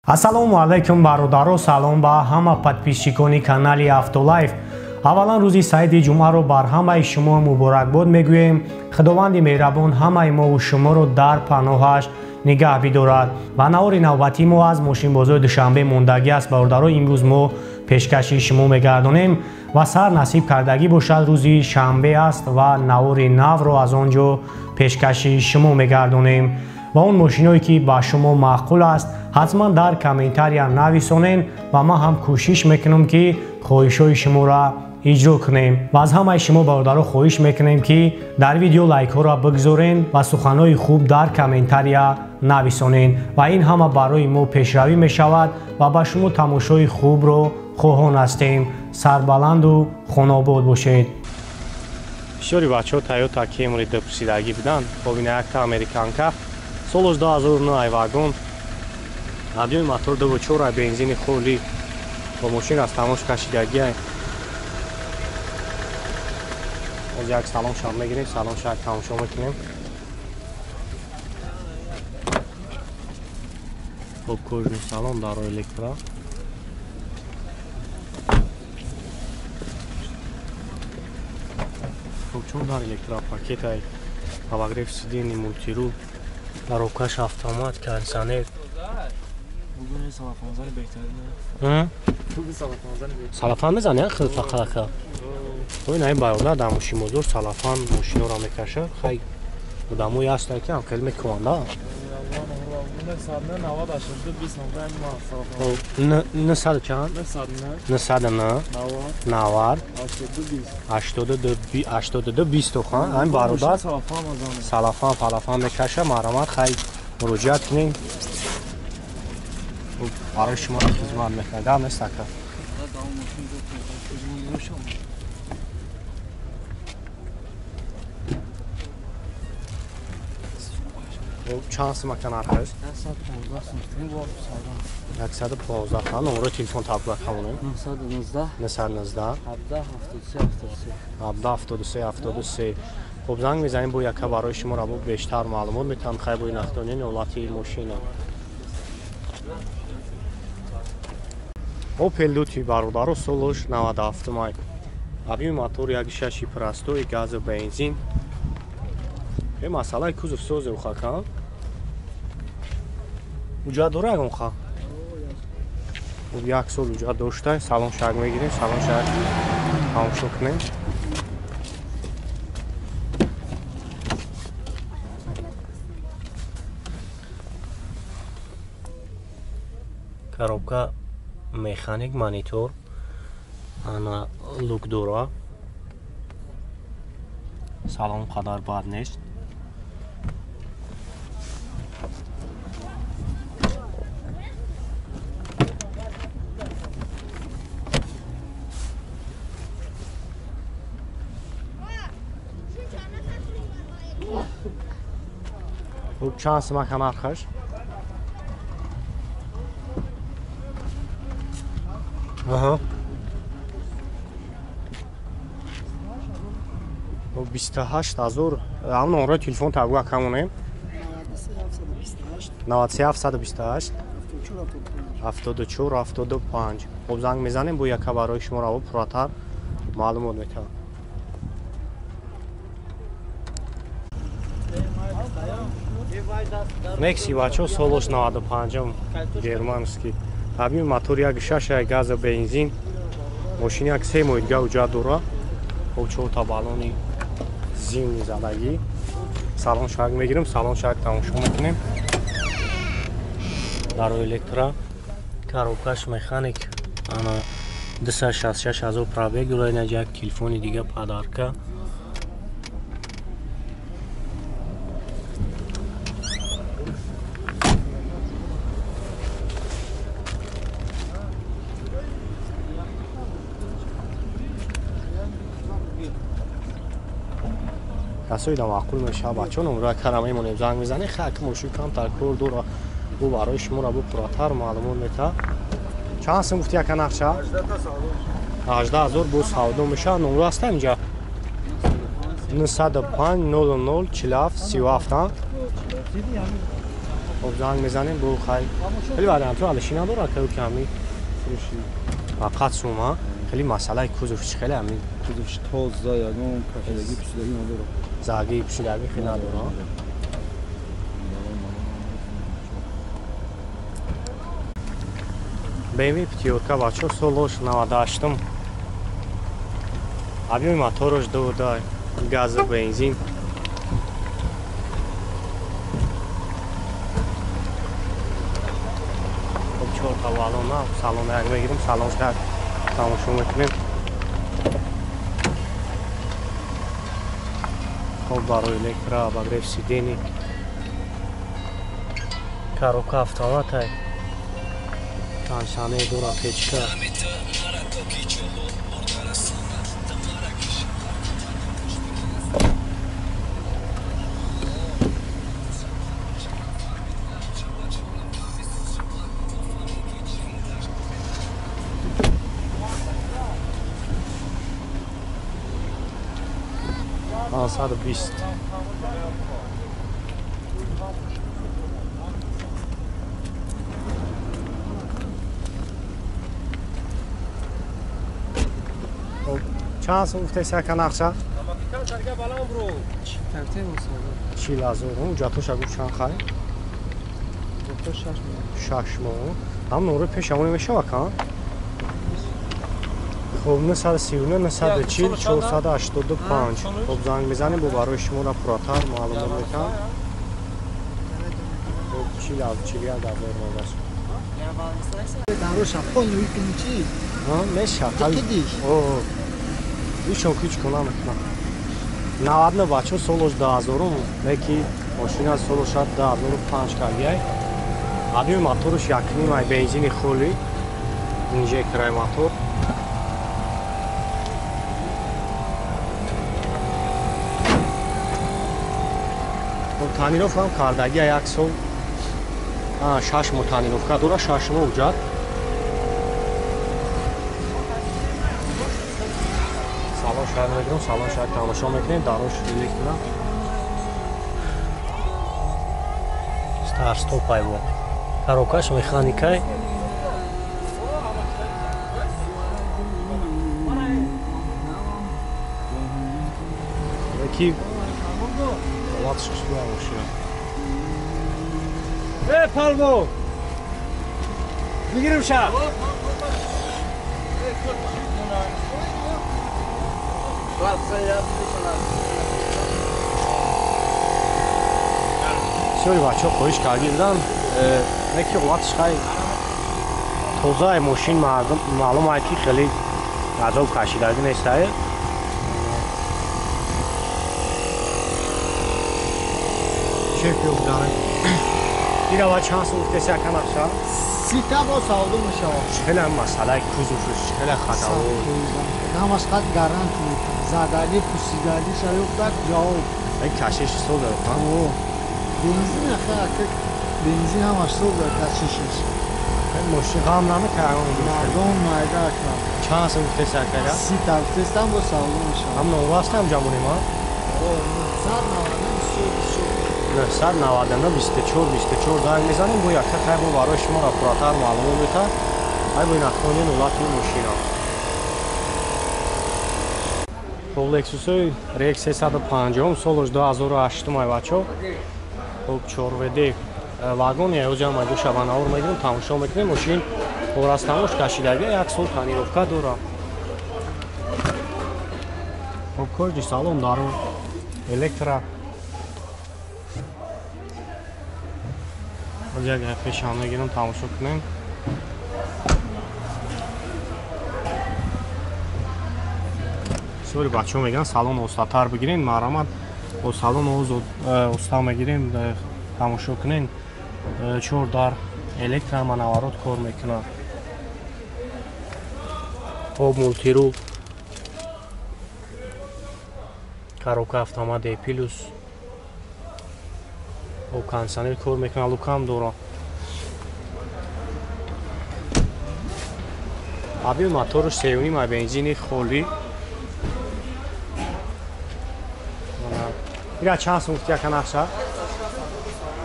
Ассалому алайкум бародаро, салом ба ҳама подписчикони канали Автолайф. Аввалан рӯзи саиди ҷумъаро бар ҳамаи шумо муборакбод мегӯем. Худованди меҳрабон ҳамаи мову шуморо дар паноҳаш нигаҳ бидорад. Ва наҳори навбатӣ мо аз мошинбозои Душанбе мондагӣ аст. Бародаро, имрӯз мо пешкаши шумо мегардонем ва сар насиб кардагӣ бошад рӯзи шанбе аст ва наҳори навро аз он ҷо пешкаши шумо мегардонем. ва он мошиное ки ба шумо маъқул аст ҳатман дар комментария нависонен ва ман ҳам кӯшиш мекунам ки хоҳишҳои шуморо иҷро кунем. ва аз ҳамаи шумо бародаро хоҳиш мекунем ки дар видео лайкҳоро бигзорен ва суханҳои хуб дар комментария нависонен ва ин ҳама барои мо пешравӣ мешавад ва ба шумо тамошои хубро хоҳон ҳастем. Сарбаланду хонобод бошед. Бисёри бачаҳо Toyota Camry дипурсидагӣ буданд. Бобина якта американка соли 2009 вагон, объёми мотор 2.4 бензини холи бо мошин аз тамош кашидагӣ. Оз як салон шам мегирем, салон шак тамошо мекунем. Хуб кожни салон дар электро. Хуб чун дар электро пакетай обогрев сидений, мультирул, коробкаш автомат, кондиционер. Салафан мезани хеле фақарака. Ой най бародар дар мошинбозор салафан мошиноро мекашад. Хай одамои ҳастанд ки ҳам хеле мекунанда. Нисад чанд? Нисад на 90 82 20 хан. Ҳамин бародар салафан палафан мекашад. марамат хай муроҷиат кунем. برای شما رو خدمت میکنم. دم نستکه. چند سمکن آخرش؟ 115 خان. نمره تلفن تابلو کنونه. 919 73. خب زنگ میزنیم با یکی برای شما رو بیشتر معلومات میتونم خیلی با نختونین اولاتی ماشین. Opel Duty бародаро солош 97 май. Объёми мотор 1.6 простой, газ бензин. Е масъалаи кузов созе ухакан. Уҷат дора ягон ха. Хуб як сол уҷат дошта, салон шак мегирем, салон шак тамошо кунем. Коробка механик, монитор, ана лук дора. Салон қадар бад нест. Хуб чанд сумака нархаш? Ага. 28000. Ам номеро телефон табуга камонем. 93728 74 75. Хуб занг мезанем бо яка барои шумо раво пурратар маълумот метавам. Некси бачо солош 95 германский. Объёми мотор 1.6 газ бензин. Мошини як 3 моҳитга уҷат дора. Хуб 4 та баллони зимни задагӣ. Салон шак мегирем, салон шак тамошо мекунем. дар электро. Коробкаш механик. Ана 266000 пробег дорад. як телефони дига падарка. کسایی دا معقول میشه بچه نمره کرمه مونیم زنگ میزنی خیلی مشکل کم ترکور دور بو برای شما را بو پراتر معلومات میته. چند سم گفتی یک نقشه؟ 18000 بو سعودو میشه. نمره هست اینجا 905 00 47 37. خب زنگ میزنیم برو خیلی خیلی بعد تو علشی نداره که کمی فروشی فقط سوما خیلی مسئله کوزوفش خیلی همین کوزوفش تازه یا اون کشیدگی پوشیدگی نداره زاگی پوشیدگی خیلی نداره BMW пятерка бачо солош 98 объем мотора жду да газа бензин چهار والون سالن رنگ بگیریم سالن شد تماشا میکنیم خب برای الکترا بگرف سیدینی коробка автомат ай таншане дура печка Alsada 20. چند سو گفته سر کن اخشا؟ چی لازم اونجا تو شگو چند خواهی؟ 6 ماه هم نوره پیش همونی میشه وکن؟ خب 939 940 485 خب زنگ میزنیم با برای شما را پراتر معلومه میکنم خب چی لازم چی بیاد در ما بس دروش اپون میکنی چی؟ میشه دیگه اوه ایشون کچ کنم میکنم 99 بچه سولوش 10000 یکی ماشین از سولوش 10005 کردیه آدمی موتورش یکنی مای بنزین خولی اینجکتر موتور تانیروف هم کاردگی یک سال 6 ماه تانیروف کرد دورا 6 ماه اوجد سالن شاید میگیرم سالن شاید تماشا میکنیم داروش الکترا стар стоп ай бо коробкаш механикай яки پالمو میگیرم شب سوری بچه خویش کردیدن یکی قواتش خیلی توزای ماشین معلوم هایی که خیلی عذاب کشیدگی نیسته شکل داره دیگه باید چند سو افتسی اکن اخشا؟ 30 تا با سعودو میشه خیلی هم مسئله کوزوفش خیلی خطا بود همش قد گارانت میکنه زدگی پوسیدگی شده افتاد جاو این کشش سو داره اوه بنزین اخه بنزین همش سو داره کششش این ماشین غم نمیکنه مردم مایده اکنم چند سو افتسی اکن 30 تا افتستم با سعودو میشه هم نوواست هم جمعونی ما؟ اوه 999 24 24 زنگ میزنیم بو یک خیلی بو برای شما را پراتر معلومه بیتا های بو این اخوانی نولات این ماشین ها خب لکسوس های ریک 350 سالش 2008 مای بچه خب 4WD واگون یا اوجا مای دو شبانه ها رو میگیریم تماشا میکنیم ماشین خورستماش کشیدگی یک سال تانیروفکا داره خب کجی سالون داره الکترا یک پیش هم میگیرم تماشا کنیم سوری بچه ها میگن سالن استاتر بگیرین مرامت با سالن استا میگیریم تماشا کنین چور دار الکتر منورات کار میکنن خب مولتی رو коробка автомат پلوس او کانسانر کار میکنه لوکام دورا آبی موتورش سیونی ما بنزینی خولی میره چند سوختی کن اخشا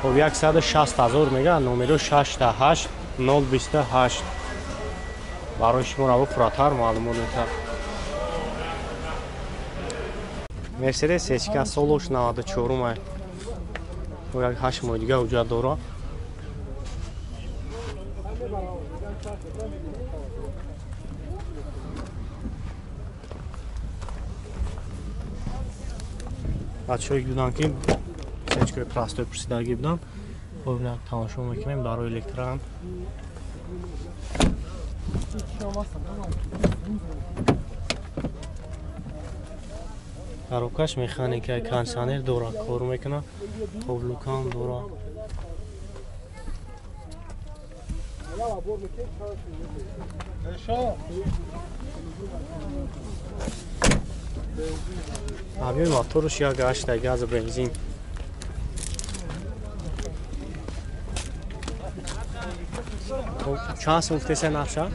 خب 160,000 میگه نمره 68 028 برای شما رو فراتر معلومات میده مرسدس اچکا سولوش 94 مای و یک 8 ماه دیگه اونجا داره بچه‌ای بودن که سچکای پلاستیک پرسیدگی بودن خب اینا تماشا میکنیم برای الکترون Аробкаш механика кондиционер дора кор мекунад. Хоб лукан дора. Абиёй моторш як 8 газ бензин. Чанд сум гуфтеса нафша?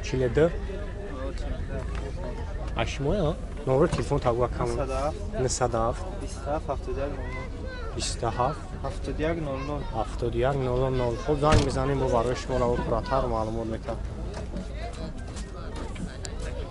42 اشموه نمره تلفن تاگو کم 97 27 71 00 خب زنگ میزنیم و برای شما رو فراتر معلومات میکنم